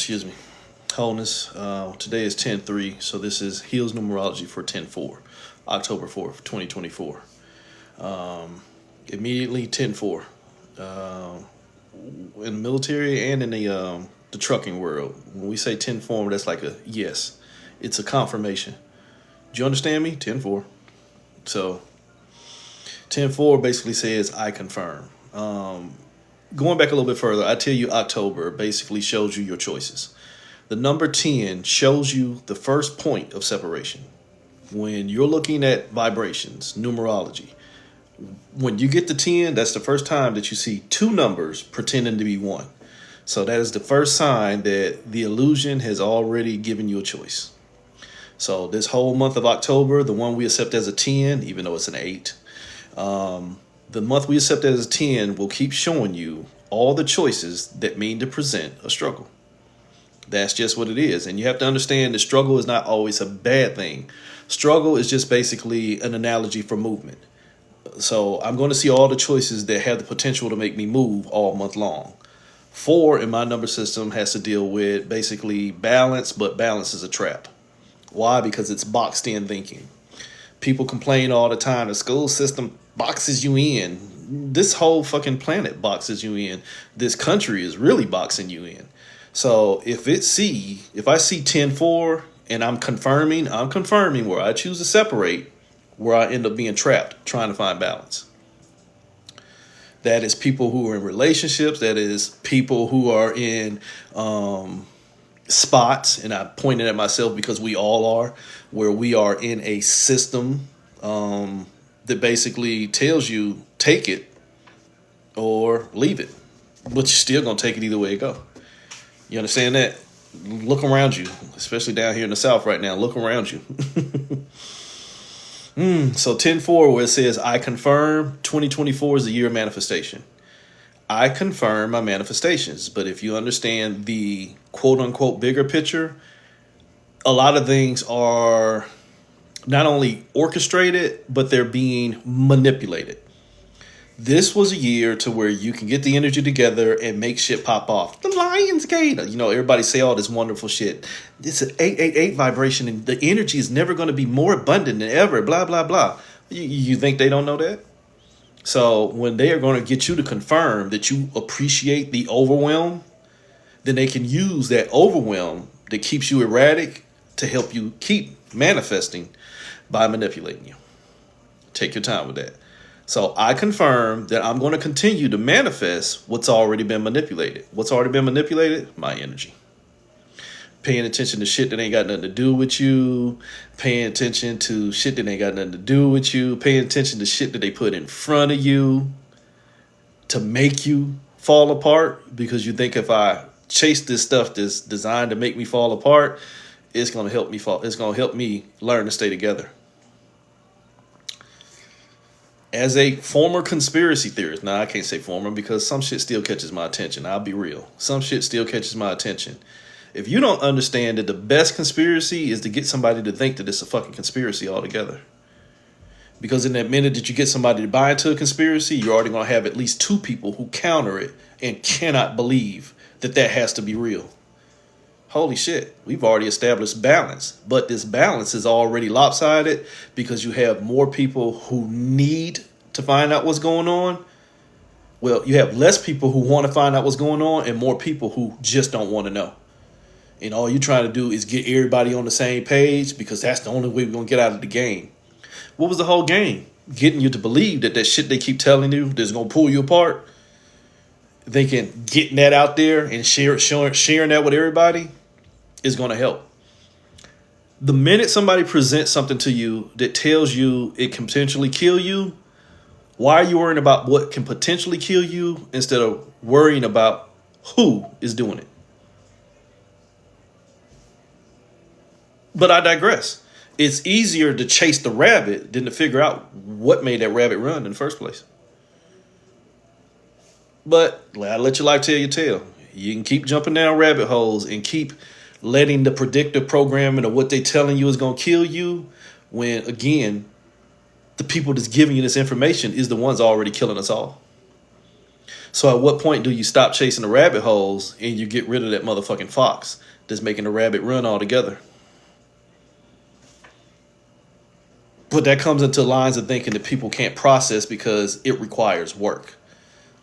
Excuse me, wholeness. Today is 10/3, so this is Heels numerology for 10/4, October 4th, 2024. Immediately 10/4. In the military and in the trucking world, when we say 10/4, that's like a yes. It's a confirmation. Do you understand me? 10/4. So 10/4 basically says I confirm. Going back a little bit further, I tell you October basically shows you your choices. The number 10 shows you the first point of separation. When you're looking at vibrations, numerology, when you get to 10, that's the first time that you see two numbers pretending to be one. So that is the first sign that the illusion has already given you a choice. So this whole month of October, the one we accept as a 10, even though it's an 8, the month we accept as a 10 will keep showing you all the choices that mean to present a struggle. That's just what it is. And you have to understand the struggle is not always a bad thing. Struggle is just basically an analogy for movement. So I'm going to see all the choices that have the potential to make me move all month long. 4 in my number system has to deal with basically balance, but balance is a trap. Why? Because it's boxed in thinking. People complain all the time, the school system boxes you in. This whole fucking planet boxes you in. This country is really boxing you in. So if I see 10/4 and I'm confirming where I choose to separate, where I end up being trapped trying to find balance. That is people who are in relationships. That is people who are in spots, and I pointed at myself because we all are, where we are in a system that basically tells you take it or leave it, but you're still gonna take it either way it go. You understand that? Look around you, especially down here in the South right now. Look around you. So 10/4, where it says I confirm, 2024 is the year of manifestation. I confirm my manifestations, but if you understand the quote unquote bigger picture, a lot of things are not only orchestrated, but they're being manipulated. This was a year to where you can get the energy together and make shit pop off. The Lion's Gate. You know, everybody say all this wonderful shit. It's an 888 vibration, and the energy is never going to be more abundant than ever, blah, blah, blah. You think they don't know that? So when they are going to get you to confirm that you appreciate the overwhelm, then they can use that overwhelm that keeps you erratic to help you keep manifesting by manipulating you. Take your time with that. So I confirm that I'm going to continue to manifest what's already been manipulated. What's already been manipulated? My energy. Paying attention to shit that ain't got nothing to do with you. Paying attention to shit that ain't got nothing to do with you. Paying attention to shit that they put in front of you to make you fall apart, because you think if I chase this stuff that's designed to make me fall apart, it's going to help me fall. It's going to help me learn to stay together. As a former conspiracy theorist, now I can't say former because some shit still catches my attention. I'll be real. Some shit still catches my attention. If you don't understand that the best conspiracy is to get somebody to think that it's a fucking conspiracy altogether. Because in that minute that you get somebody to buy into a conspiracy, you're already going to have at least 2 people who counter it and cannot believe that that has to be real. Holy shit, we've already established balance, but this balance is already lopsided because you have more people who need to find out what's going on. Well, you have less people who want to find out what's going on and more people who just don't want to know. And all you're trying to do is get everybody on the same page because that's the only way we're going to get out of the game. What was the whole game? Getting you to believe that that shit they keep telling you that's going to pull you apart. Thinking getting that out there and sharing that with everybody is going to help. The minute somebody presents something to you that tells you it can potentially kill you, why are you worrying about what can potentially kill you instead of worrying about who is doing it? But I digress. It's easier to chase the rabbit than to figure out what made that rabbit run in the first place. But I'll let your life tell your tale. You can keep jumping down rabbit holes and keep letting the predictive programming of what they're telling you is going to kill you, when, again, the people that's giving you this information is the ones already killing us all. So at what point do you stop chasing the rabbit holes and you get rid of that motherfucking fox that's making the rabbit run altogether? But that comes into lines of thinking that people can't process because it requires work,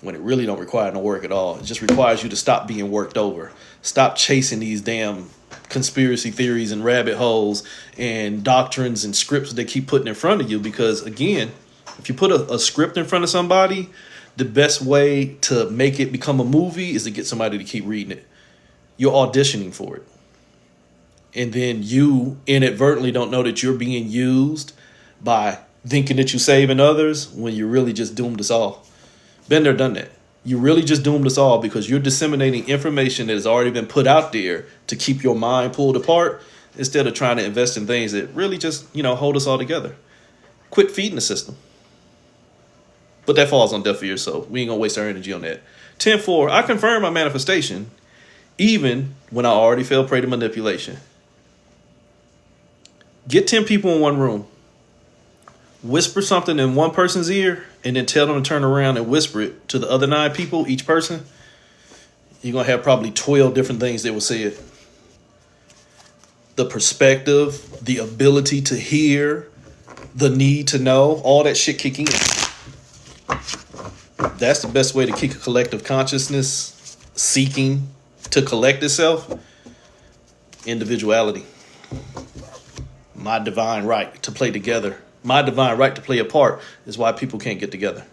when it really don't require no work at all. It just requires you to stop being worked over. Stop chasing these damn conspiracy theories and rabbit holes and doctrines and scripts they keep putting in front of you. Because again, if you put a script in front of somebody, the best way to make it become a movie is to get somebody to keep reading it. You're auditioning for it. And then you inadvertently don't know that you're being used by thinking that you're saving others when you're really just doomed us all. Been there, done that. You really just doomed us all because you're disseminating information that has already been put out there to keep your mind pulled apart instead of trying to invest in things that really just, hold us all together. Quit feeding the system. But that falls on deaf ears, so we ain't gonna waste our energy on that. 10-4, I confirm my manifestation even when I already fell prey to manipulation. Get 10 people in one room. Whisper something in one person's ear and then tell them to turn around and whisper it to the other 9 people, each person. You're going to have probably 12 different things they will say it. The perspective, the ability to hear, the need to know, all that shit kick in. That's the best way to kick a collective consciousness seeking to collect itself. Individuality. My divine right to play together. My divine right to play a part is why people can't get together.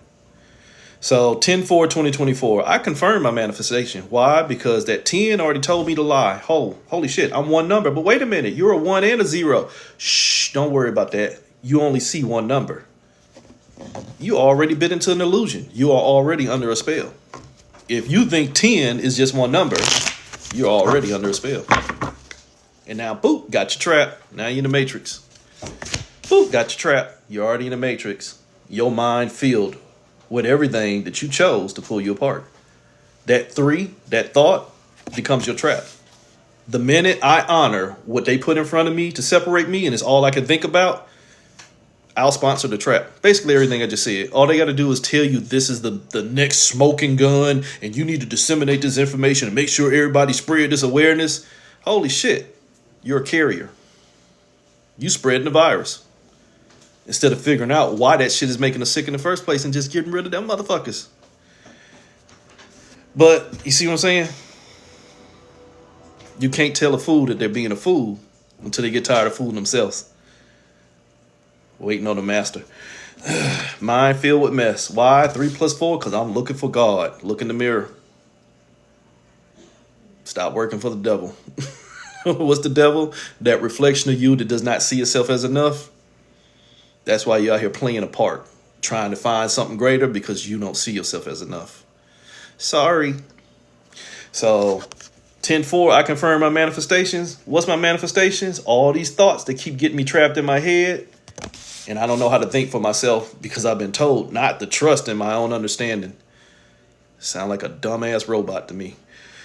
So 10-4-2024, I confirm my manifestation. Why? Because that 10 already told me to lie. Holy shit, I'm one number. But wait a minute, you're a 1 and a 0. Shh, don't worry about that. You only see one number. You already bit into an illusion. You are already under a spell. If you think 10 is just one number, you're already under a spell. And now, boop, got you trapped. Now you're in the matrix. Boop, got you trapped. You're already in the matrix. Your mind filled with everything that you chose to pull you apart. That 3, that thought, becomes your trap. The minute I honor what they put in front of me to separate me and it's all I can think about, I'll sponsor the trap. Basically everything I just said. All they got to do is tell you this is the next smoking gun and you need to disseminate this information and make sure everybody spread this awareness. Holy shit, you're a carrier. You spreading the virus. Instead of figuring out why that shit is making us sick in the first place and just getting rid of them motherfuckers. But you see what I'm saying? You can't tell a fool that they're being a fool until they get tired of fooling themselves. Waiting on the master. Mind filled with mess. Why? 3 + 4? Because I'm looking for God. Look in the mirror. Stop working for the devil. What's the devil? That reflection of you that does not see itself as enough. That's why you're out here playing a part, trying to find something greater because you don't see yourself as enough. Sorry. So 10-4, I confirm my manifestations. What's my manifestations? All these thoughts that keep getting me trapped in my head. And I don't know how to think for myself because I've been told not to trust in my own understanding. Sound like a dumbass robot to me.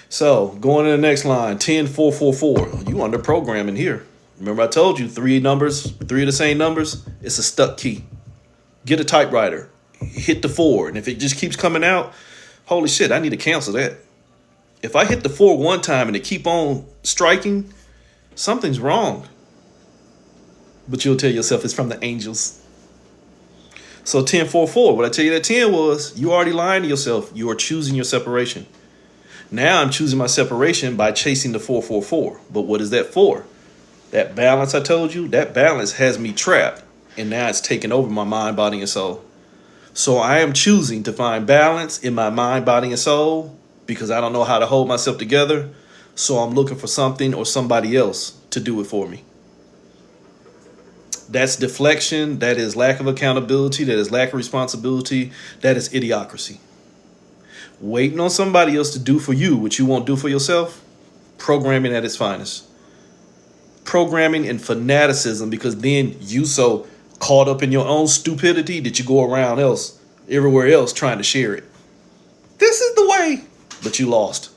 So going to the next line, 10-4-4-4. You under programming here. Remember I told you 3 numbers, 3 of the same numbers. It's a stuck key. Get a typewriter. Hit the 4. And if it just keeps coming out, holy shit, I need to cancel that. If I hit the 4 one time and it keep on striking, something's wrong. But you'll tell yourself it's from the angels. So 10-4-4, what I tell you that 10 was, you already lying to yourself. You are choosing your separation. Now I'm choosing my separation by chasing the 4-4-4. But what is that for? That balance I told you, that balance has me trapped. And now it's taking over my mind, body, and soul. So I am choosing to find balance in my mind, body, and soul because I don't know how to hold myself together. So I'm looking for something or somebody else to do it for me. That's deflection. That is lack of accountability. That is lack of responsibility. That is idiocracy. Waiting on somebody else to do for you what you won't do for yourself. Programming at its finest. Programming and fanaticism because then you so caught up in your own stupidity that you go around everywhere else trying to share it. This is the way. But you lost.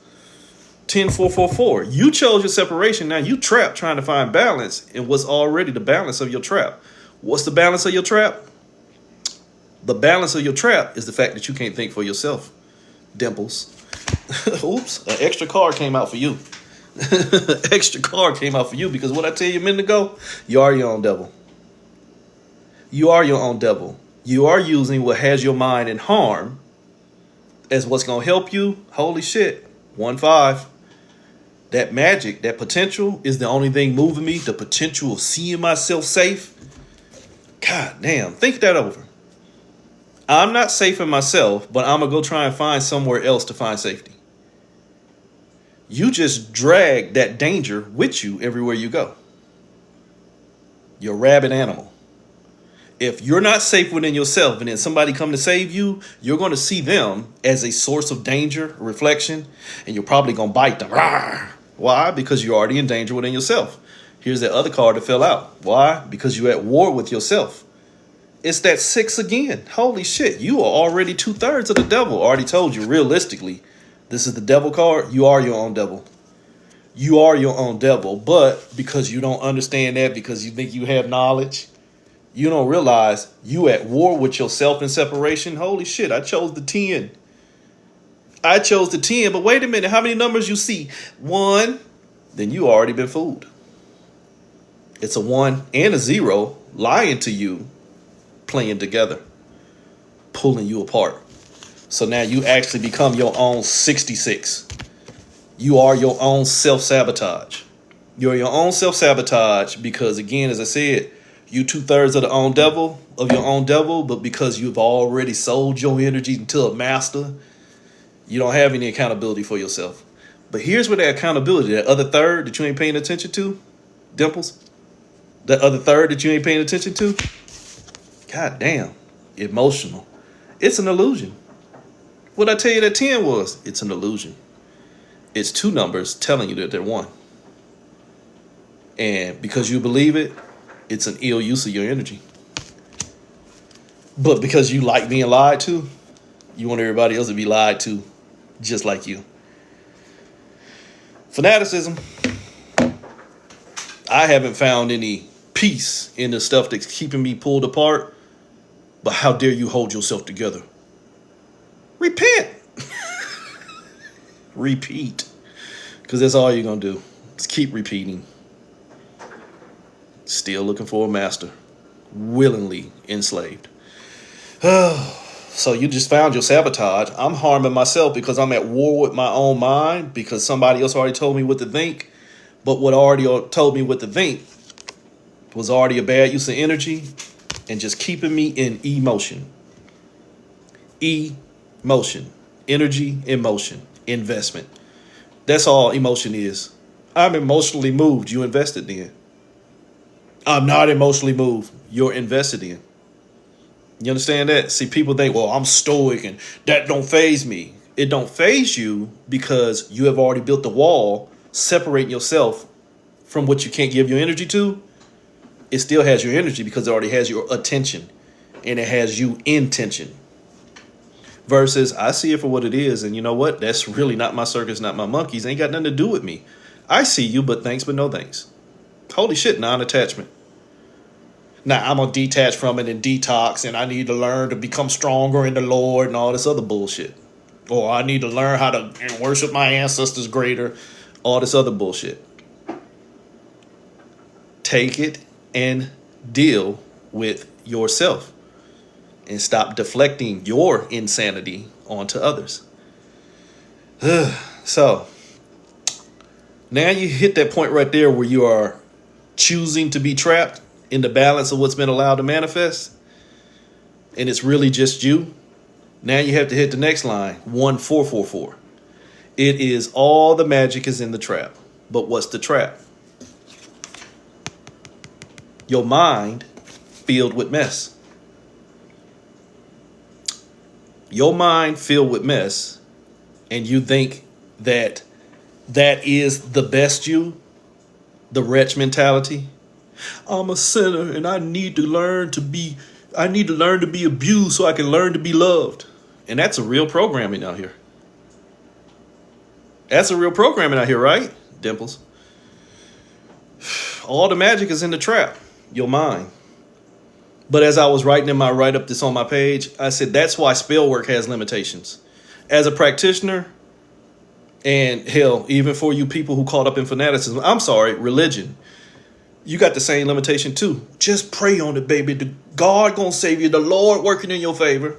10-4-4-4. You chose your separation. Now you trapped trying to find balance in what's already the balance of your trap. What's the balance of your trap? The balance of your trap is the fact that you can't think for yourself. Dimples. Oops, an extra card came out for you. Extra card came out for you because what I tell you a minute ago, you are your own devil. You are your own devil. You are using what has your mind in harm as what's going to help you. Holy shit. 1-5. That magic, that potential is the only thing moving me. The potential of seeing myself safe. God damn. Think that over. I'm not safe in myself, but I'm going to go try and find somewhere else to find safety. You just drag that danger with you everywhere you go. You're a rabid animal. If you're not safe within yourself and then somebody come to save you, you're going to see them as a source of danger, reflection, and you're probably going to bite them. Rawr. Why? Because you're already in danger within yourself. Here's that other card that fell out. Why? Because you're at war with yourself. It's that 6 again. Holy shit. You are already 2/3 of the devil. I already told you realistically. This is the devil card. You are your own devil. You are your own devil. But because you don't understand that, because you think you have knowledge, you don't realize you at war with yourself in separation. Holy shit, I chose the 10. I chose the 10, but wait a minute. How many numbers you see? 1, then you already been fooled. It's a 1 and a 0 lying to you, playing together, pulling you apart. So now you actually become your own 66. You are your own self-sabotage. You're your own self-sabotage because, again, as I said, you 2/3 of your own devil, but because you've already sold your energy to a master, you don't have any accountability for yourself. But here's where that accountability, that other third that you ain't paying attention to, Dimples, that other third that you ain't paying attention to, god damn, emotional. It's an illusion. What I tell you that 10 was, it's an illusion. It's 2 numbers telling you that they're 1. And because you believe it, it's an ill use of your energy. But because you like being lied to, you want everybody else to be lied to just like you. Fanaticism. I haven't found any peace in the stuff that's keeping me pulled apart. But how dare you hold yourself together? Repent. Repeat. Because that's all you're going to do. Just keep repeating. Still looking for a master. Willingly enslaved. So you just found your sabotage. I'm harming myself because I'm at war with my own mind because somebody else already told me what to think. But what already told me what to think was already a bad use of energy and just keeping me in emotion. Emotion. Energy, emotion, investment. That's all emotion is. I'm emotionally moved. You invested in. I'm not emotionally moved. You're invested in. You understand that? See, people think, well, I'm stoic and that don't faze me. It don't faze you because you have already built the wall separating yourself from what you can't give your energy to. It still has your energy because it already has your attention and it has you in tension. Versus I see it for what it is. And you know what? That's really not my circus, not my monkeys. Ain't got nothing to do with me. I see you, but thanks, but no thanks. Holy shit, non-attachment. Now, I'm going to detach from it and detox, and I need to learn to become stronger in the Lord and all this other bullshit. Or I need to learn how to worship my ancestors greater, all this other bullshit. Take it and deal with yourself and stop deflecting your insanity onto others. So, now you hit that point right there where you are choosing to be trapped in the balance of what's been allowed to manifest, and it's really just you. Now you have to hit the next line, 1444. It is all the magic is in the trap. But what's the trap? Your mind filled with mess. Your mind filled with mess, and you think that that is the best you, the wretch mentality. I'm a sinner and I need to learn to be abused so I can learn to be loved. And that's a real programming out here. That's a real programming out here, right? Dimples. All the magic is in the trap, your mind. But as I was writing in my write-up that's on my page, I said that's why spell work has limitations. As a practitioner, and hell, even for you people who caught up in fanaticism, I'm sorry, religion, you got the same limitation too. Just pray on it, baby. The God gonna save you. The Lord working in your favor.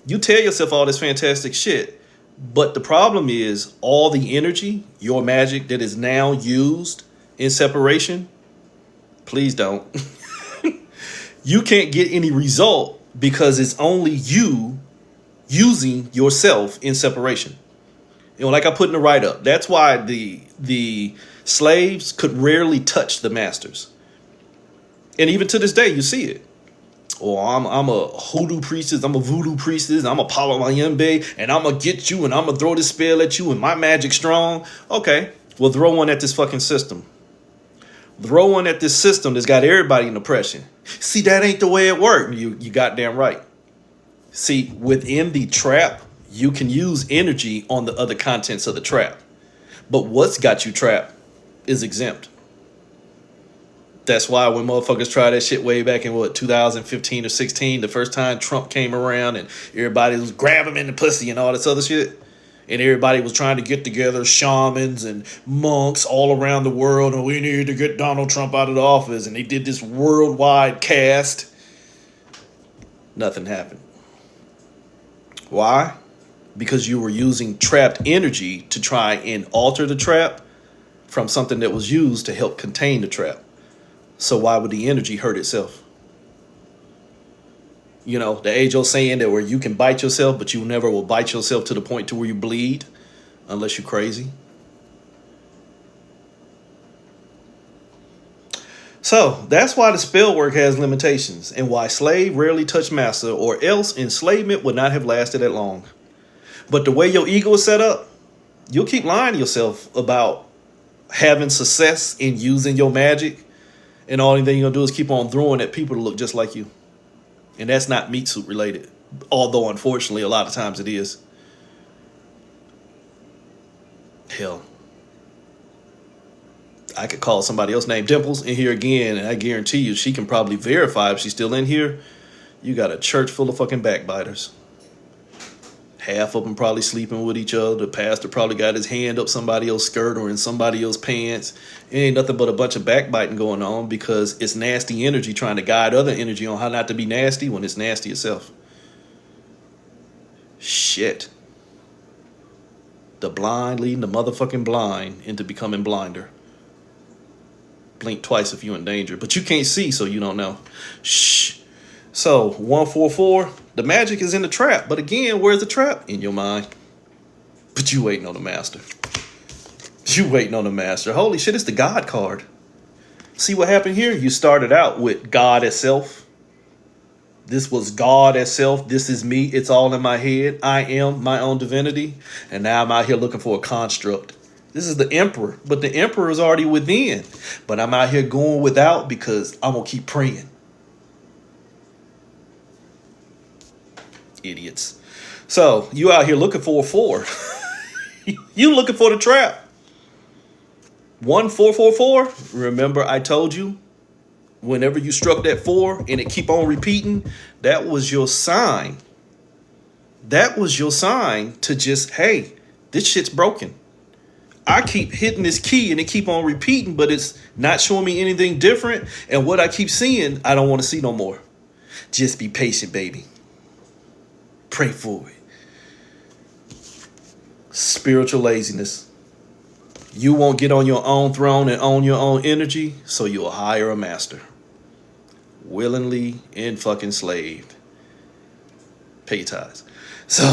You tell yourself all this fantastic shit. But the problem is all the energy, your magic that is now used in separation, please don't. You can't get any result because it's only you using yourself in separation. You know, like I put in the write-up, that's why the slaves could rarely touch the masters. And even to this day, you see it. Or I'm a hoodoo priestess, I'm a voodoo priestess, I'm a Palo Mayembe, and I'm going to get you, and I'm going to throw this spell at you, and my magic's strong. Okay, well, throw one at this fucking system. Throw one at this system that's got everybody in oppression. See, that ain't the way it worked. You goddamn right. See, within the trap, you can use energy on the other contents of the trap. But what's got you trapped is exempt. That's why when motherfuckers tried that shit way back in 2015 or 16, the first time Trump came around and everybody was grabbing him in the pussy and all this other shit. And everybody was trying to get together, shamans and monks all around the world, and we need to get Donald Trump out of the office. And they did this worldwide cast. Nothing happened. Why? Because you were using trapped energy to try and alter the trap from something that was used to help contain the trap. So why would the energy hurt itself? You know, the age-old saying that where you can bite yourself, but you never will bite yourself to the point to where you bleed, unless you're crazy. So that's why the spell work has limitations and why slave rarely touch master, or else enslavement would not have lasted that long. But the way your ego is set up, you'll keep lying to yourself about having success in using your magic. And the only thing you're going to do is keep on throwing at people to look just like you. And that's not meat suit related. Although, unfortunately, a lot of times it is. Hell. I could call somebody else named Dimples in here again, and I guarantee you she can probably verify if she's still in here. You got a church full of fucking backbiters. Half of them probably sleeping with each other. The pastor probably got his hand up somebody else's skirt or in somebody else's pants. It ain't nothing but a bunch of backbiting going on because it's nasty energy trying to guide other energy on how not to be nasty when it's nasty itself. Shit. The blind leading the motherfucking blind into becoming blinder. Blink twice if you're in danger. But you can't see, so you don't know. Shh. So, 144, the magic is in the trap. But again, where's the trap? In your mind. But you waiting on the master. You waiting on the master. Holy shit, it's the God card. See what happened here? You started out with God as self. This was God as self. This is me. It's all in my head. I am my own divinity. And now I'm out here looking for a construct. This is the emperor. But the emperor is already within. But I'm out here going without because I'm going to keep praying. Idiots. So you out here looking for a 4. You looking for the trap. 1444. Remember I told you whenever you struck that 4 and it keep on repeating, that was your sign. That was your sign to just, hey, this shit's broken. I keep hitting this key and it keep on repeating, but it's not showing me anything different. And what I keep seeing, I don't want to see no more. Just be patient, baby. Pray for it. Spiritual laziness. You won't get on your own throne and own your own energy, so you'll hire a master. Willingly and fucking slaved. Pay your tithes. So,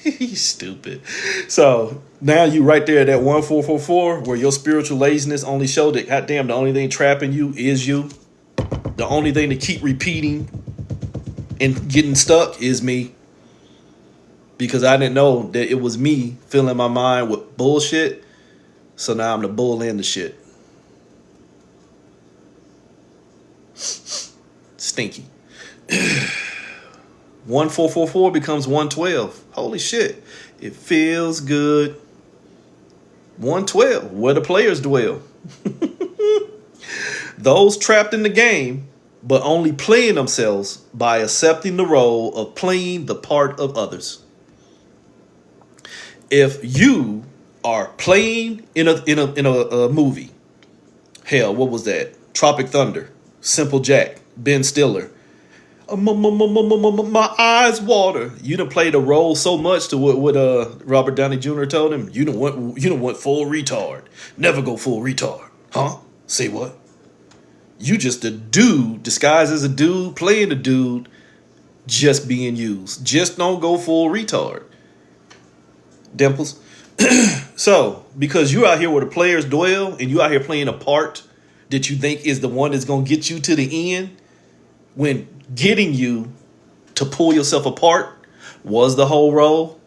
he's stupid. So, now you right there at that 1444 where your spiritual laziness only showed that, goddamn, the only thing trapping you is you. The only thing to keep repeating and getting stuck is me. Because I didn't know that it was me filling my mind with bullshit. So now I'm the bull in the shit. Stinky. 1444 becomes 112. Holy shit. It feels good. 112, where the players dwell. Those trapped in the game but only playing themselves by accepting the role of playing the part of others. If you are playing in a movie, hell, what was that? Tropic Thunder, Simple Jack, Ben Stiller. My eyes water. You done played a role so much to what Robert Downey Jr. told him. You don't want full retard. Never go full retard, huh? Say what? You just a dude disguised as a dude playing a dude, just being used. Just don't go full retard. Dimples. So, because you're out here where the players dwell and you out here playing a part that you think is the one that's going to get you to the end, when getting you to pull yourself apart was the whole role,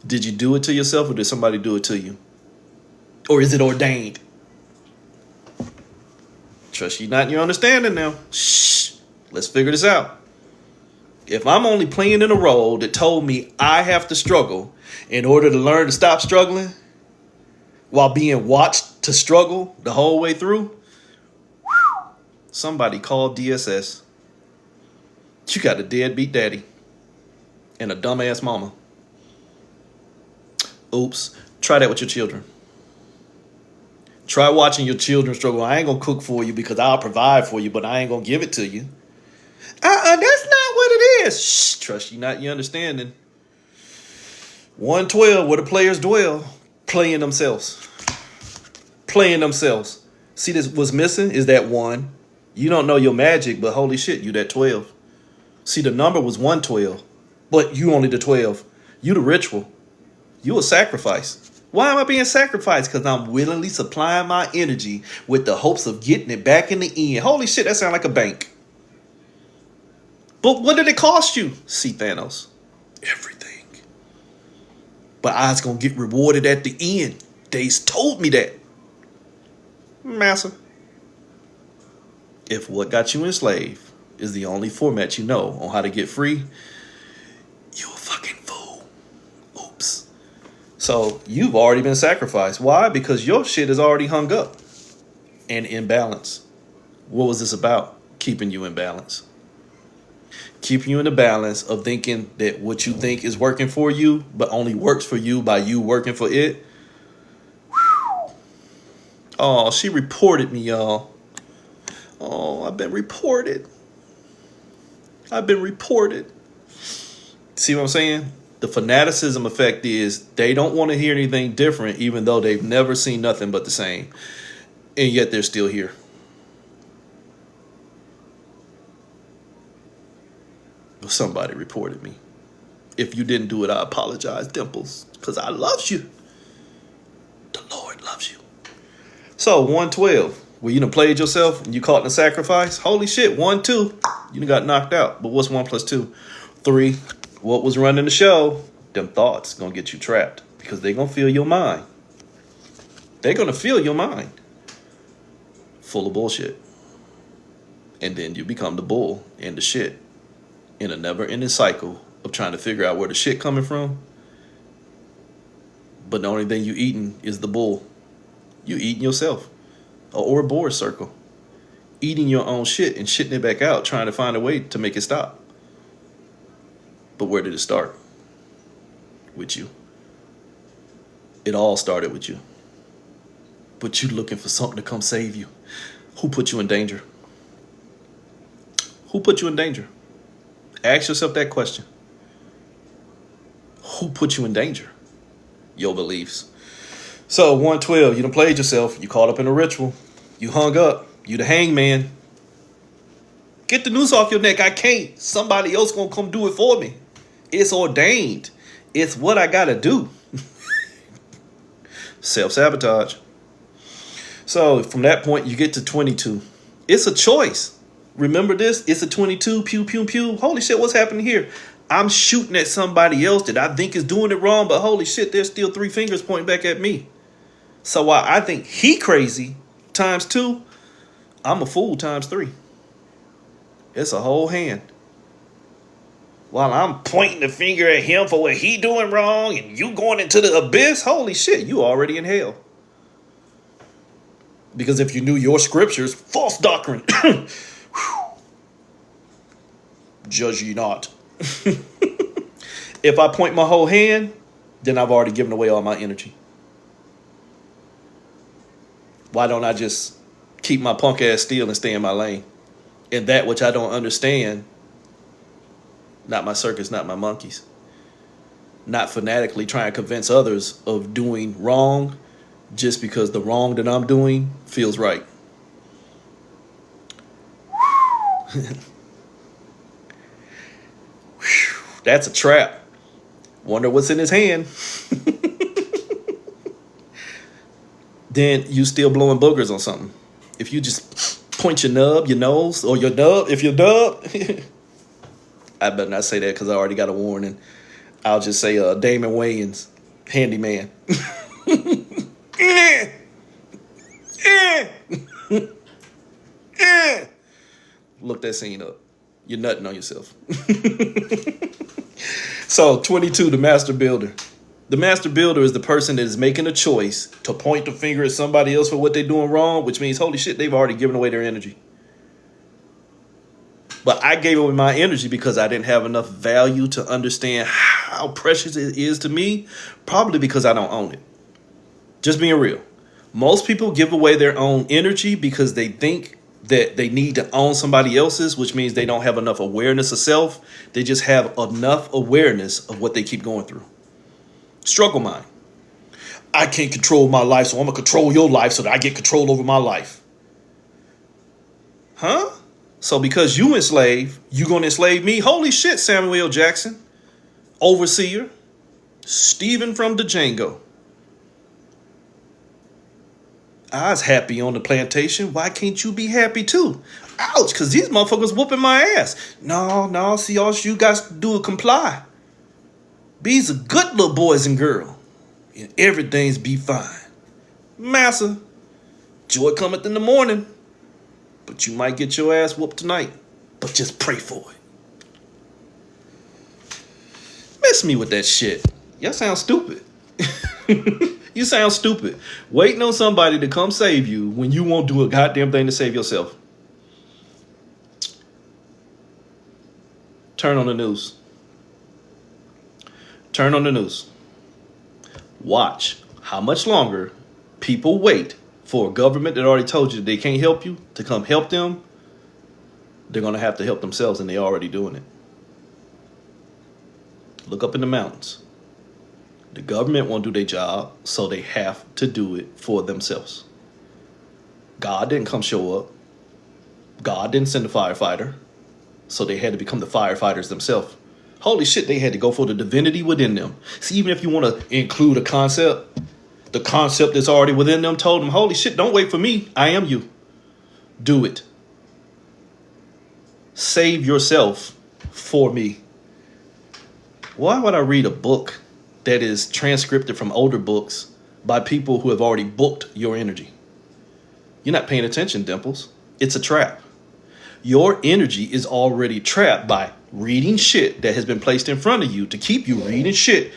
did you do it to yourself or did somebody do it to you? Or is it ordained? Trust you not in your understanding now. Shh. Let's figure this out. If I'm only playing in a role that told me I have to struggle in order to learn to stop struggling while being watched to struggle the whole way through, somebody called DSS. You got a deadbeat daddy and a dumbass mama. Oops. Try that with your children. Try watching your children struggle. I ain't going to cook for you because I'll provide for you, but I ain't going to give it to you. That's not what it is. Shh, trust you not your understanding. 112, where the players dwell, playing themselves. Playing themselves. See, this what's missing is that 1. You don't know your magic, but holy shit, you that 12. See, the number was 112, but you only the 12. You the ritual. You a sacrifice. Why am I being sacrificed? Because I'm willingly supplying my energy with the hopes of getting it back in the end. Holy shit, that sounds like a bank. But what did it cost you? See, Thanos. Everything. But I was going to get rewarded at the end. They's told me that. Massa. If what got you enslaved is the only format you know on how to get free, you a fucking fool. Oops. So you've already been sacrificed. Why? Because your shit is already hung up and in balance. What was this about? Keeping you in balance. Keeping you in the balance of thinking that what you think is working for you, but only works for you by you working for it. Oh, she reported me, y'all. Oh, I've been reported. I've been reported. See what I'm saying? The fanaticism effect is they don't want to hear anything different, even though they've never seen nothing but the same. And yet they're still here. But somebody reported me. If you didn't do it, I apologize, Dimples, because I love you. The Lord loves you. So 112, where you done played yourself and you caught in a sacrifice. Holy shit, 1, 2, you done got knocked out. But what's 1 + 2? 3. What was running the show? Them thoughts gonna get you trapped because they gonna fill your mind. They're gonna fill your mind full of bullshit. And then you become the bull and the shit in a never-ending cycle of trying to figure out where the shit coming from. But the only thing you eating is the bull. You eating yourself. A Ouroboros circle. Eating your own shit and shitting it back out, trying to find a way to make it stop. But where did it start? With you. It all started with you. But you looking for something to come save you. Who put you in danger? Who put you in danger? Ask yourself that question. Who put you in danger? Your beliefs. So 112, you done played yourself. You caught up in a ritual. You hung up. You the hangman. Get the noose off your neck. I can't. Somebody else gonna come do it for me. It's ordained. It's what I gotta do. Self-sabotage. So from that point, you get to 22. It's a choice. Remember this? It's a 22. Pew, pew, pew. Holy shit, what's happening here? I'm shooting at somebody else that I think is doing it wrong, but holy shit, there's still 3 fingers pointing back at me. So while I think he crazy times 2, I'm a fool times 3. It's a whole hand. While I'm pointing the finger at him for what he doing wrong and you going into the abyss, holy shit, you already in hell. Because if you knew your scriptures, false doctrine. Judge ye not. If I point my whole hand, then I've already given away all my energy. Why don't I just keep my punk ass still and stay in my lane? And that which I don't understand, not my circus, not my monkeys. Not fanatically trying to convince others of doing wrong just because the wrong that I'm doing feels right. That's a trap. Wonder what's in his hand. Then you still blowing boogers on something. If you just point your nub, your nose, or your dub, if your dub, I better not say that because I already got a warning. I'll just say Damon Wayans, handyman. Look that scene up. You're nutting on yourself. So 22, the master builder. The master builder is the person that is making a choice to point the finger at somebody else for what they're doing wrong, which means, holy shit, they've already given away their energy. But I gave away my energy because I didn't have enough value to understand how precious it is to me, probably because I don't own it. Just being real. Most people give away their own energy because they think that they need to own somebody else's, which means they don't have enough awareness of self. They just have enough awareness of what they keep going through. Struggle mind. I can't control my life, so I'm going to control your life so that I get control over my life. Huh? So because you enslave, you going to enslave me? Holy shit, Samuel L. Jackson. Overseer. Stephen from Django. I was happy on the plantation. Why can't you be happy too? Ouch, because these motherfuckers whooping my ass. No, see, all you guys do is comply. Be's a good little boys and girl. And everything's be fine. Massa, joy cometh in the morning. But you might get your ass whooped tonight. But just pray for it. Miss me with that shit. Y'all sound stupid. You sound stupid. Waiting on somebody to come save you when you won't do a goddamn thing to save yourself. Turn on the news. Turn on the news. Watch how much longer people wait for a government that already told you that they can't help you to come help them. They're going to have to help themselves, and they're already doing it. Look up in the mountains. The government won't do their job, so they have to do it for themselves. God didn't come show up. God didn't send a firefighter, so they had to become the firefighters themselves. Holy shit, they had to go for the divinity within them. See, even if you want to include a concept, the concept that's already within them told them, holy shit, don't wait for me. I am you. Do it. Save yourself for me. Why would I read a book that is transcripted from older books by people who have already booked your energy? You're not paying attention, Dimples. It's a trap. Your energy is already trapped by reading shit that has been placed in front of you to keep you reading shit,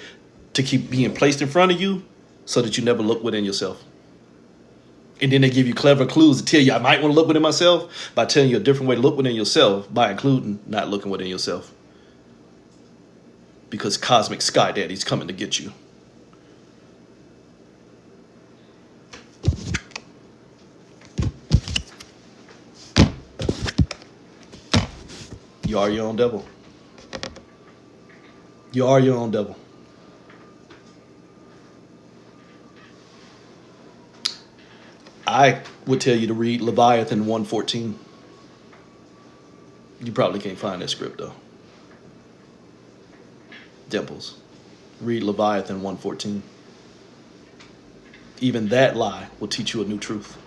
to keep being placed in front of you so that you never look within yourself. And then they give you clever clues to tell you, I might want to look within myself, by telling you a different way to look within yourself, by including not looking within yourself. Because Cosmic Sky Daddy's coming to get you. You are your own devil. You are your own devil. I would tell you to read Leviathan 1:14. You probably can't find that script though. Dimples. Read Leviathan 1:14. Even that lie will teach you a new truth.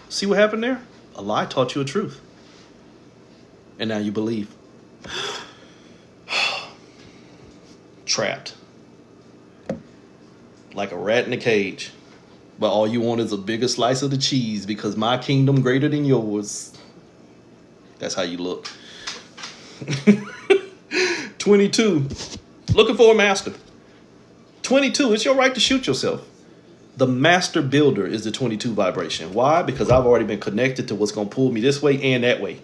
See what happened there? A lie taught you a truth. And now you believe. Trapped. Like a rat in a cage. But all you want is a bigger slice of the cheese because my kingdom greater than yours. That's how you look. 22. Looking for a master. 22. It's your right to shoot yourself. The master builder is the 22 vibration. Why? Because I've already been connected to what's going to pull me this way and that way.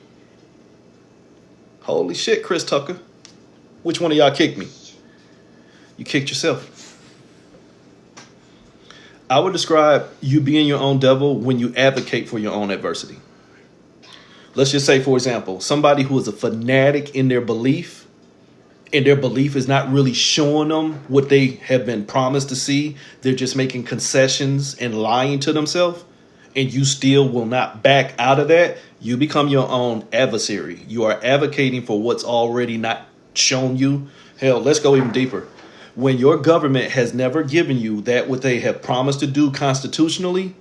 Holy shit, Chris Tucker. Which one of y'all kicked me? You kicked yourself. I would describe you being your own devil when you advocate for your own adversity. Let's just say, for example, somebody who is a fanatic in their belief, and their belief is not really showing them what they have been promised to see. They're just making concessions and lying to themselves, and you still will not back out of that. You become your own adversary. You are advocating for what's already not shown you. Hell, let's go even deeper. When your government has never given you that what they have promised to do constitutionally,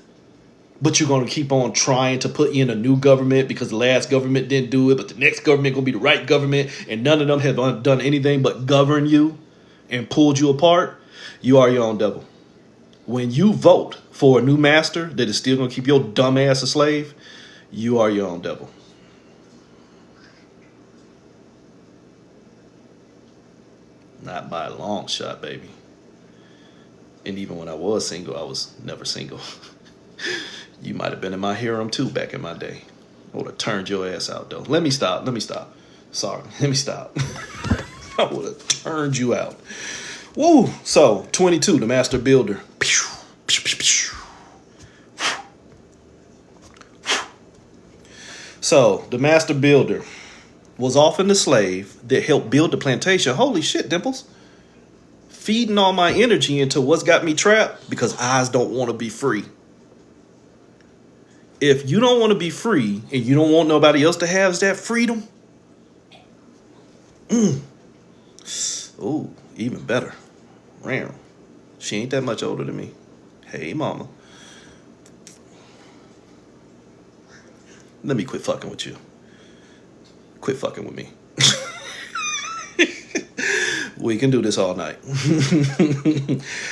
but you're going to keep on trying to put in a new government because the last government didn't do it, but the next government going to be the right government, and none of them have done anything but govern you and pulled you apart, you are your own devil. When you vote for a new master that is still going to keep your dumb ass a slave, you are your own devil. Not by a long shot, baby. And even when I was single, I was never single. You might have been in my harem too back in my day. I would have turned your ass out, though. Let me stop. Sorry, let me stop. I would have turned you out. Woo! So, 22, the master builder. So, the master builder was often the slave that helped build the plantation. Holy shit, Dimples. Feeding all my energy into what's got me trapped because I don't want to be free. If you don't want to be free and you don't want nobody else to have that freedom, oh, even better. Ram. She ain't that much older than me. Hey, mama. Let me quit fucking with you. Quit fucking with me. We can do this all night.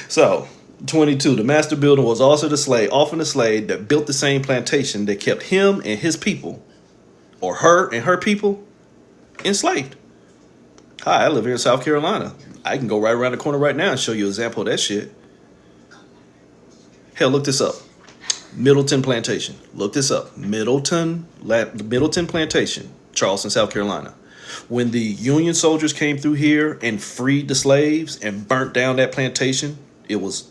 So, 22. The master builder was also the slave, often the slave that built the same plantation that kept him and his people, or her and her people, enslaved. Hi, I live here in South Carolina. I can go right around the corner right now and show you an example of that shit. Hell, look this up. Middleton Plantation. Look this up. Middleton Plantation, Charleston, South Carolina. When the Union soldiers came through here and freed the slaves and burnt down that plantation, it was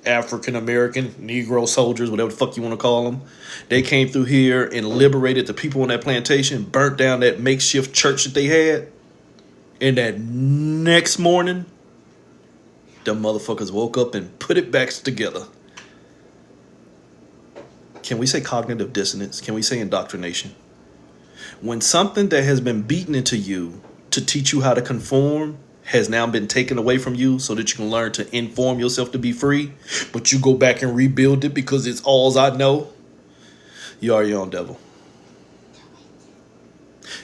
African American, Negro soldiers, whatever the fuck you want to call them. They came through here and liberated the people on that plantation, burnt down that makeshift church that they had. And that next morning, the motherfuckers woke up and put it back together. Can we say cognitive dissonance? Can we say indoctrination? When something that has been beaten into you to teach you how to conform has now been taken away from you so that you can learn to inform yourself to be free, but you go back and rebuild it because it's all I know, you are your own devil.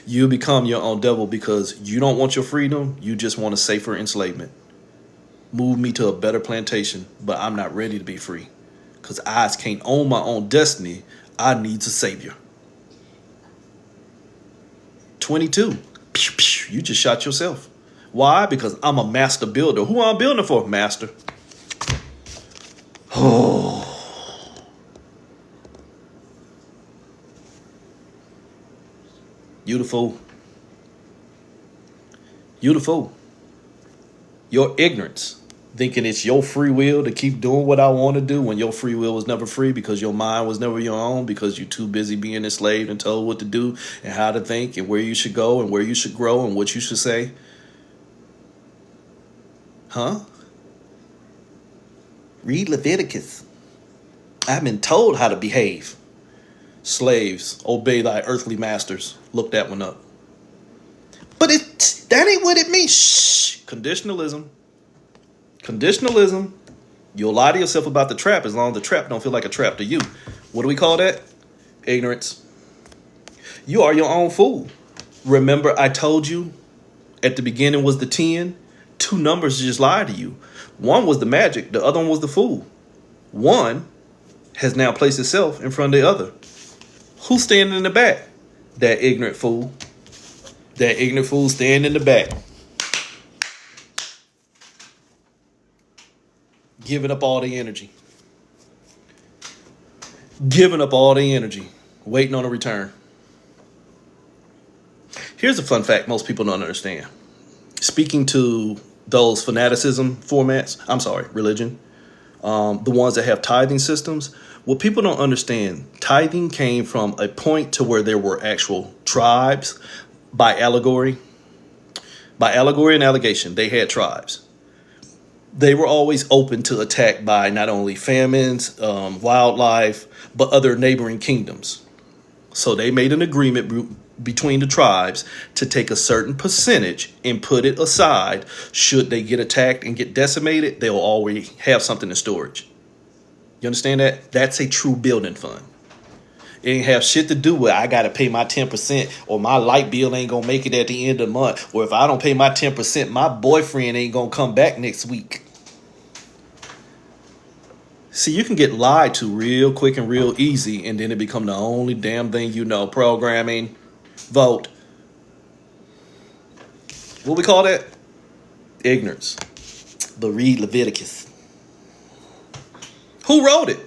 You become your own devil because you don't want your freedom. You just want a safer enslavement. Move me to a better plantation, but I'm not ready to be free because I can't own my own destiny. I need a savior. 22. You just shot yourself. Why? Because I'm a master builder. Who am I building for? Master. Oh. Beautiful. Beautiful. Your ignorance, thinking it's your free will to keep doing what I want to do when your free will was never free because your mind was never your own because you're too busy being enslaved and told what to do and how to think and where you should go and where you should grow and what you should say. Huh? Read Leviticus. I've been told how to behave. Slaves, obey thy earthly masters. Look that one up. But that ain't what it means. Shh. Conditionalism. Conditionalism. You'll lie to yourself about the trap as long as the trap don't feel like a trap to you. What do we call that? Ignorance. You are your own fool. Remember I told you at the beginning was the 10? Two numbers just lied to you. One was the magic. The other one was the fool. One has now placed itself in front of the other. Who's standing in the back? That ignorant fool. That ignorant fool standing in the back. Giving up all the energy. Giving up all the energy. Waiting on a return. Here's a fun fact most people don't understand. Speaking to those fanaticism formats, religion, the ones that have tithing systems, what people don't understand, tithing came from a point to where there were actual tribes by allegory. By allegory and allegation, they had tribes. They were always open to attack by not only famines, wildlife, but other neighboring kingdoms. So they made an agreement between the tribes to take a certain percentage and put it aside. Should they get attacked and get decimated, they'll already have something in storage. You understand that? That's a true building fund. It ain't have shit to do with I got to pay my 10% or my light bill ain't going to make it at the end of the month. Or if I don't pay my 10%, my boyfriend ain't going to come back next week. See, you can get lied to real quick and real easy, and then it become the only damn thing you know. Programming, vote. What we call that? Ignorance. But read Leviticus. Who wrote it?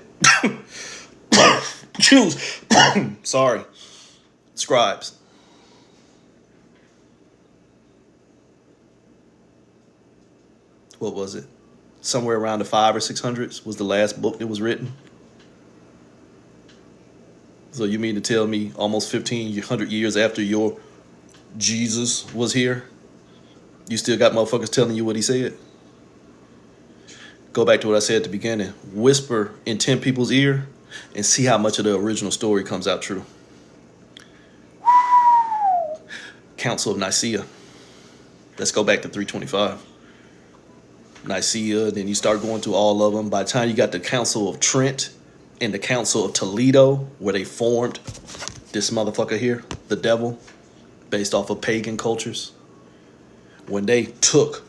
Jews. Sorry. Scribes. What was it? Somewhere around the 500s or 600s was the last book that was written. So you mean to tell me almost 1,500 years after your Jesus was here, you still got motherfuckers telling you what he said? Go back to what I said at the beginning. Whisper in 10 people's ear and see how much of the original story comes out true. Council of Nicaea. Let's go back to 325. Nicaea, then you start going through all of them. By the time you got the Council of Trent and the Council of Toledo, where they formed this motherfucker here, the devil, based off of pagan cultures. When they took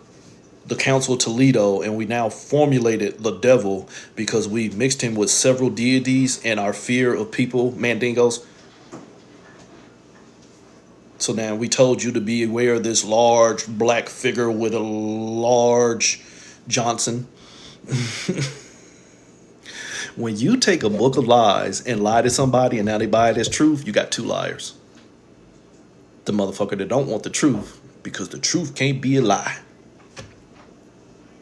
the Council of Toledo and we now formulated the devil because we mixed him with several deities and our fear of people, mandingos. So now we told you to be aware of this large black figure with a large Johnson. When you take a book of lies and lie to somebody and now they buy it as truth, you got two liars. The motherfucker that don't want the truth because the truth can't be a lie.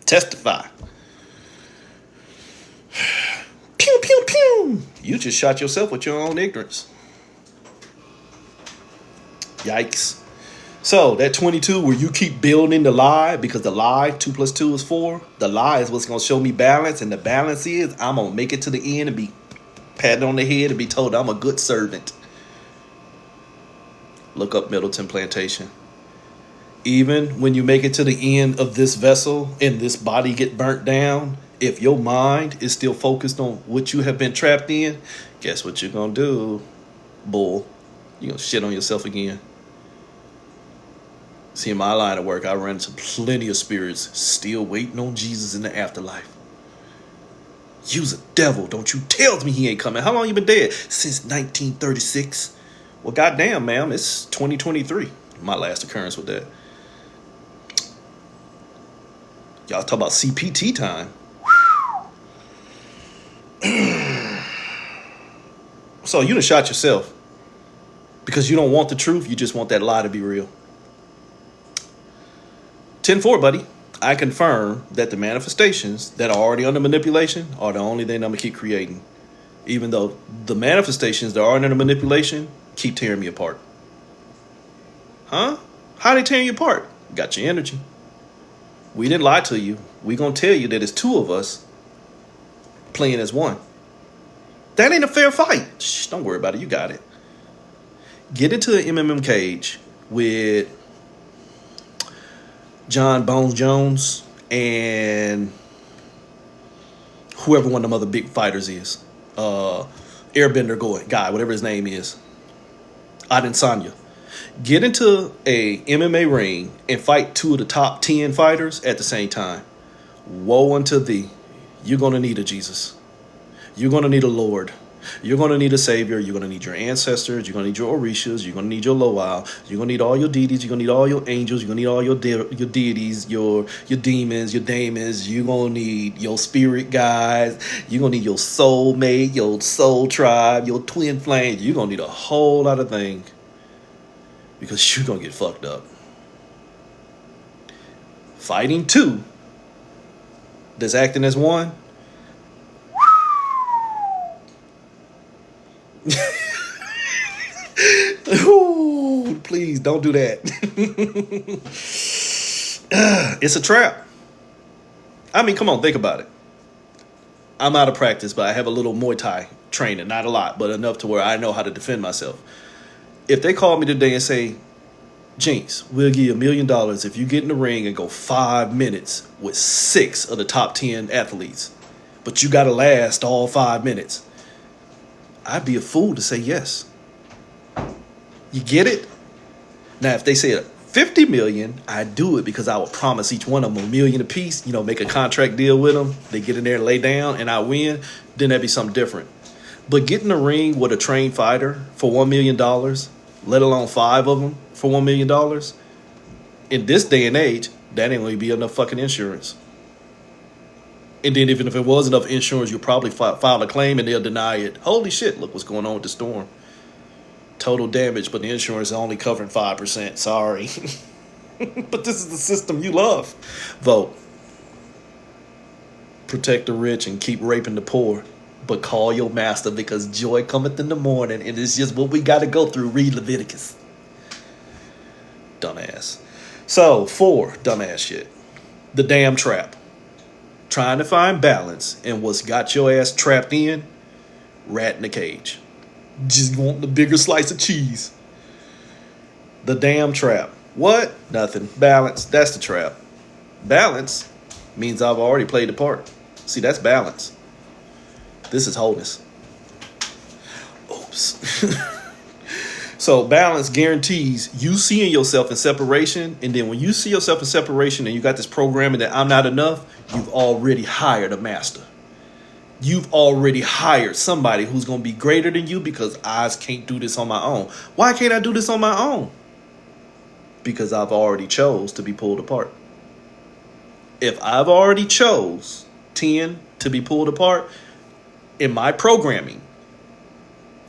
Testify. Pew, pew, pew. You just shot yourself with your own ignorance. Yikes. So that 22 where you keep building the lie because the lie 2 + 2 is 4. The lie is what's going to show me balance. And the balance is I'm going to make it to the end and be patted on the head and be told I'm a good servant. Look up Middleton Plantation. Even when you make it to the end of this vessel and this body get burnt down, if your mind is still focused on what you have been trapped in, guess what you're going to do, bull? You're going to shit on yourself again. See, in my line of work, I run into plenty of spirits still waiting on Jesus in the afterlife. You's a devil. Don't you tell me he ain't coming. How long you been dead? Since 1936. Well, goddamn, ma'am, it's 2023. My last occurrence with that. Y'all talk about CPT time. So you done shot yourself because you don't want the truth. You just want that lie to be real. 10-4, buddy. I confirm that the manifestations that are already under manipulation are the only thing I'm going to keep creating. Even though the manifestations that are under manipulation keep tearing me apart. Huh? How they tearing you apart? Got your energy. We didn't lie to you. We going to tell you that it's two of us playing as one. That ain't a fair fight. Shh, don't worry about it. You got it. Get into an MMM cage with John Bones Jones and whoever one of them other big fighters is. Airbender guy, whatever his name is. Adesanya. Get into a MMA ring and fight two of the top 10 fighters at the same time. Woe unto thee. You're going to need a Jesus. You're going to need a Lord. You're going to need a Savior. You're going to need your ancestors. You're going to need your Orishas. You're going to need your Loa. You're going to need all your deities. You're going to need all your angels. You're going to need all your deities, your demons, your daemons. You're going to need your spirit guides. You're going to need your soulmate, your soul tribe, your twin flame. You're going to need a whole lot of things because you're going to get fucked up. Fighting two that's acting as one. Ooh, please don't do that. It's a trap. I mean, come on, think about it. I'm out of practice, but I have a little Muay Thai training. Not a lot, but enough to where I know how to defend myself. If they call me today and say, Jinx, we'll give you $1 million if you get in the ring and go 5 minutes with 6 of the top 10 athletes, but you got to last all 5 minutes, I'd be a fool to say yes. You get it? Now, if they say 50 million, I do it because I will promise each one of them $1 million a piece, make a contract deal with them. They get in there and lay down and I win, then that'd be something different. But get in the ring with a trained fighter for $1 million, let alone 5 of them for $1 million, in this day and age, that ain't going to be enough fucking insurance. And then even if it was enough insurance, you'll probably file a claim and they'll deny it. Holy shit, look what's going on with the storm. Total damage, but the insurance is only covering 5%. Sorry. But this is the system you love. Vote. Protect the rich and keep raping the poor. But call your master, because joy cometh in the morning, and it's just what we got to go through. Read Leviticus. Dumbass. So, 4, dumbass shit. The damn trap. Trying to find balance in what's got your ass trapped in. Rat in the cage. Just want the bigger slice of cheese. The damn trap. What? Nothing. Balance. That's the trap. Balance means I've already played the part. See, that's balance. This is wholeness. Oops. So balance guarantees you seeing yourself in separation. And then when you see yourself in separation and you got this programming that I'm not enough, you've already hired a master. You've already hired somebody who's going to be greater than you, because I can't do this on my own. Why can't I do this on my own? Because I've already chose to be pulled apart. If I've already chose 10 to be pulled apart, in my programming,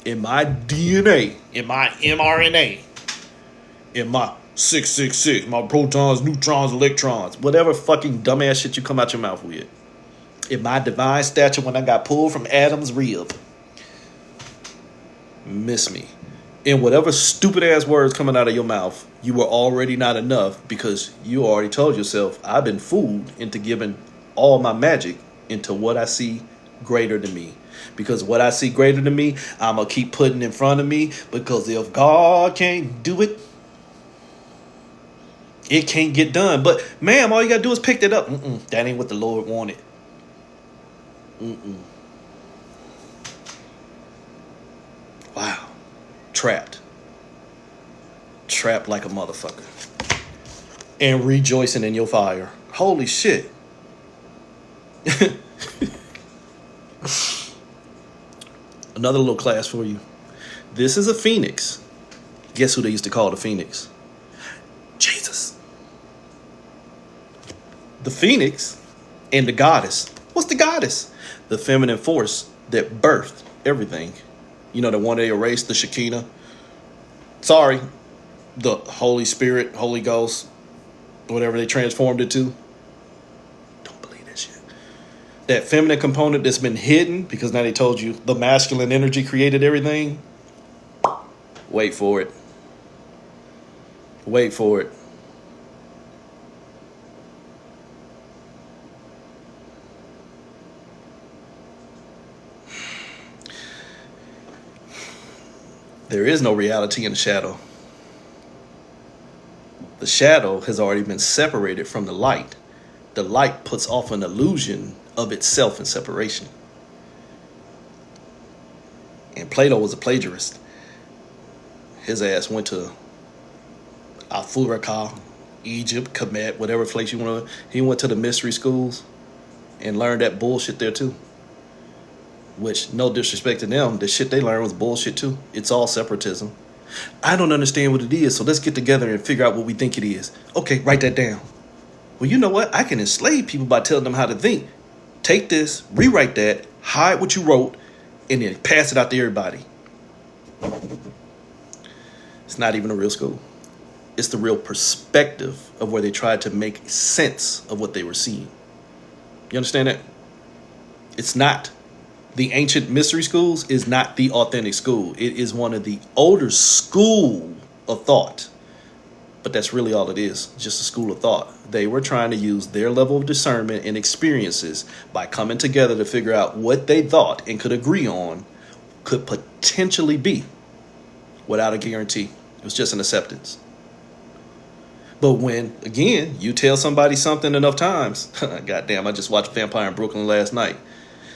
in my DNA, in my mRNA, in my 666, my protons, neutrons, electrons, whatever fucking dumbass shit you come out your mouth with, in my divine stature when I got pulled from Adam's rib, miss me. In whatever stupid ass words coming out of your mouth, you were already not enough, because you already told yourself, I've been fooled into giving all my magic into what I see greater than me. Because what I see greater than me, I'm going to keep putting in front of me, because if God can't do it, it can't get done. But ma'am, all you got to do is pick that up. That ain't what the Lord wanted. Wow. Trapped like a motherfucker, and rejoicing in your fire. Holy shit. Another little class for you. This is a phoenix. Guess who they used to call the phoenix? Jesus. The phoenix and the goddess. What's the goddess? The feminine force that birthed everything. You know, the one they erased, the Shekinah. Sorry, the Holy Spirit, Holy Ghost, whatever they transformed it to. Don't believe that shit. That feminine component that's been hidden, because now they told you the masculine energy created everything. Wait for it. Wait for it. There is no reality in the shadow. The shadow has already been separated from the light. The light puts off an illusion of itself in separation. And Plato was a plagiarist. His ass went to Afurika, Egypt, Kemet, whatever place you want to. He went to the mystery schools and learned that bullshit there too. Which, no disrespect to them, the shit they learned was bullshit too. It's all separatism. I don't understand what it is, so let's get together and figure out what we think it is. Okay, write that down. Well, you know what? I can enslave people by telling them how to think. Take this, rewrite that, hide what you wrote, and then pass it out to everybody. It's not even a real school. It's the real perspective of where they tried to make sense of what they were seeing. You understand that? It's not. The ancient mystery schools is not the authentic school. It is one of the older school of thought. But that's really all it is, just a school of thought. They were trying to use their level of discernment and experiences by coming together to figure out what they thought and could agree on could potentially be without a guarantee. It was just an acceptance. But when, again, you tell somebody something enough times, goddamn, I just watched Vampire in Brooklyn last night.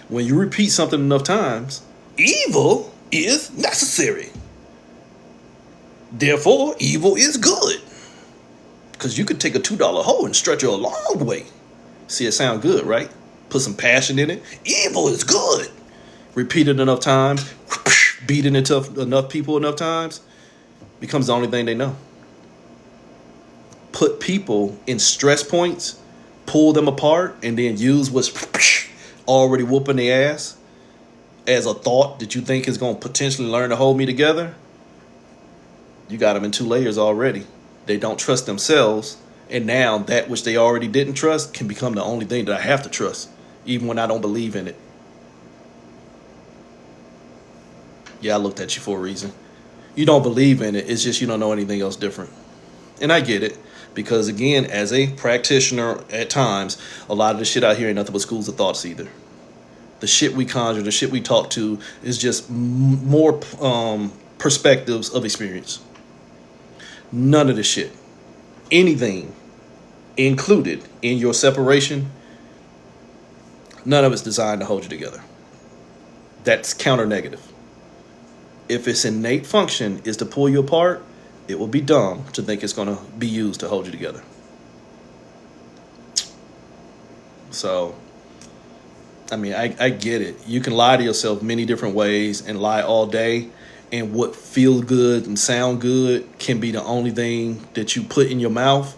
When you repeat something enough times, evil is necessary. Therefore, evil is good. Because you could take a $2 hole and stretch it a long way. See, it sound good, right? Put some passion in it. Evil is good. Repeat it enough times, beat it into enough people enough times, becomes the only thing they know. Put people in stress points, pull them apart, and then use what's already whooping their ass as a thought that you think is going to potentially learn to hold me together. You got them in 2 layers already. They don't trust themselves, and now that which they already didn't trust can become the only thing that I have to trust, even when I don't believe in it. Yeah, I looked at you for a reason. You don't believe in it, it's just you don't know anything else different. And I get it, because again, as a practitioner at times, a lot of the shit out here ain't nothing but schools of thoughts either. The shit we conjure, the shit we talk to is just more perspectives of experience. None of the shit, anything included in your separation, none of it's designed to hold you together. That's counter negative. If its innate function is to pull you apart, it will be dumb to think it's going to be used to hold you together. So, I mean, I get it. You can lie to yourself many different ways and lie all day. And what feel good and sound good can be the only thing that you put in your mouth.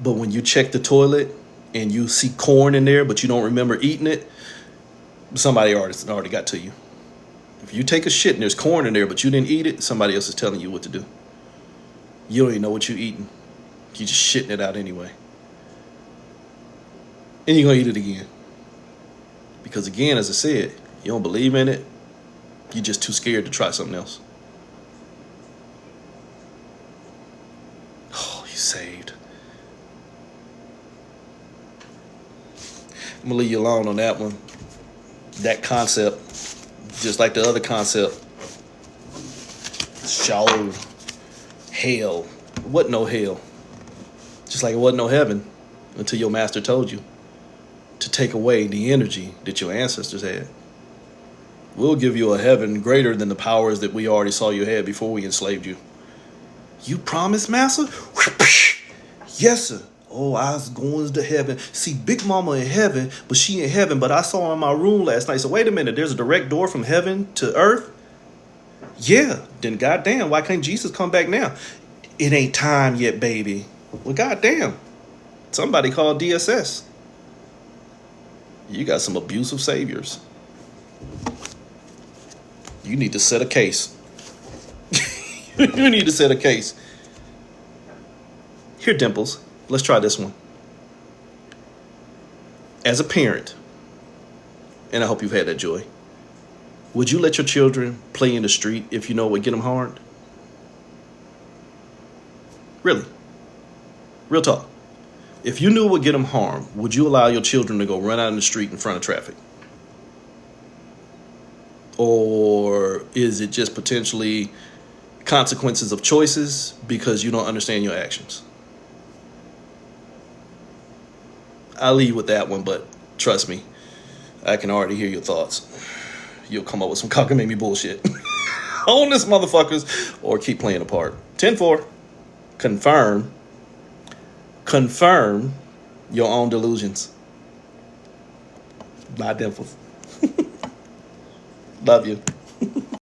But when you check the toilet and you see corn in there, but you don't remember eating it, somebody already got to you. If you take a shit and there's corn in there, but you didn't eat it, somebody else is telling you what to do. You don't even know what you're eating. You're just shitting it out anyway. And you're going to eat it again. Because again, as I said, you don't believe in it. You're just too scared to try something else. Oh, you saved. I'm going to leave you alone on that one. That concept, just like the other concept, show hell. It wasn't no hell. Just like it wasn't no heaven until your master told you to take away the energy that your ancestors had. We'll give you a heaven greater than the powers that we already saw you had before we enslaved you. You promised, master? Yes, sir. Oh, I was going to heaven. See, Big Mama in heaven, but she in heaven. But I saw her in my room last night. So wait a minute. There's a direct door from heaven to earth? Yeah. Then goddamn, why can't Jesus come back now? It ain't time yet, baby. Well, goddamn. Somebody called DSS. You got some abusive saviors. You need to set a case. You need to set a case. Here, Dimples, let's try this one. As a parent, and I hope you've had that joy, would you let your children play in the street if you know it would get them harmed? Really? Real talk. If you knew it would get them harmed, would you allow your children to go run out in the street in front of traffic? Or is it just potentially consequences of choices because you don't understand your actions? I'll leave you with that one, but trust me, I can already hear your thoughts. You'll come up with some cockamamie bullshit on this motherfuckers, or keep playing a part. 10-4. Confirm your own delusions. Bye, Dimples. Love you.